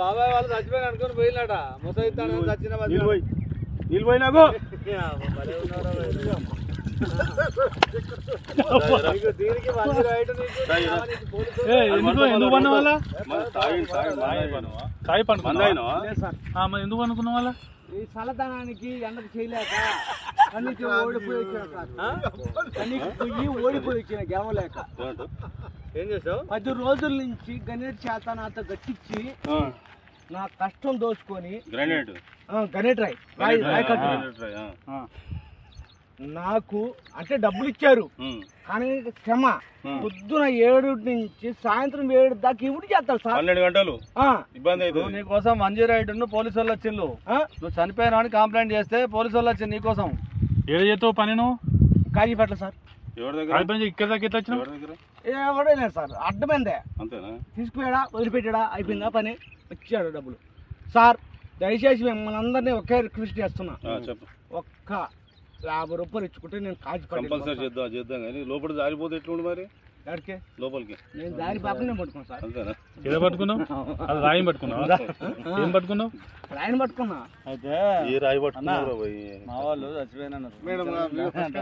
బాబాయ్ వాళ్ళు చచ్చిపోయిన అనుకుని పోయినట ముసైతాను చచ్చిన నిలిపోయినాకు ఎందుకు పన్న వాళ్ళ తాయి పండుకున్నా ఎందుకు అనుకున్న వాళ్ళ ఈ చల్లదనానికి ఎండకు చేయలేక కన్నీకి ఓడిపోయి వచ్చిన గెలవలేక ఏం చేసావు 10 రోజుల నుంచి గణేట్ చేత నాతో గట్టించి నా కష్టం దోచుకొని గణేట్ రాయ్ నాకు అంటే డబ్బులు ఇచ్చారు కానీ క్షమ పొద్దున 7 నుంచి సాయంత్రం 7 దాకా ఇవి చేస్తారు సార్ 12 గంటలు ఇబ్బంది అవుతుంది నీకోసం 108 పోలీసు వాళ్ళు వచ్చిండు నువ్వు చనిపోయినా అని కంప్లైంట్ చేస్తే పోలీసు వాళ్ళు వచ్చింది నీకోసం ఏడు చేస్తావు పని నువ్వు కాజీపేటలో సార్ ఇక్కడ దాకా ఎట్లా వచ్చినావు ఎవడే లేదు సార్ అడ్డమైందే అంతేనా తీసుకుపోయాడా వదిలిపెట్టాడా అయిపోయిందా పని వచ్చాడు డబ్బులు సార్ దయచేసి మిమ్మల్ని అందరినీ ఒకే రిక్వెస్ట్ చేస్తున్నా ఒక్క 50 రూపాయలు ఇచ్చుకుంటే నేను కంపల్సరీ చేద్దాం కానీ లోపల జారిపోతే ఎట్లుండి మరి ఎక్కడికి లోపలికి నేను దారి పాపనే పట్టుకున్నాను సార్ అంతేనా ఏదో పట్టుకున్నావు అది రాయి పట్టుకున్నావు ఏం పట్టుకున్నావు రాయిని పట్టుకున్నా అయితే ఏ రాయి పట్టుకున్నావు మా వాళ్ళు చచ్చిపోయినా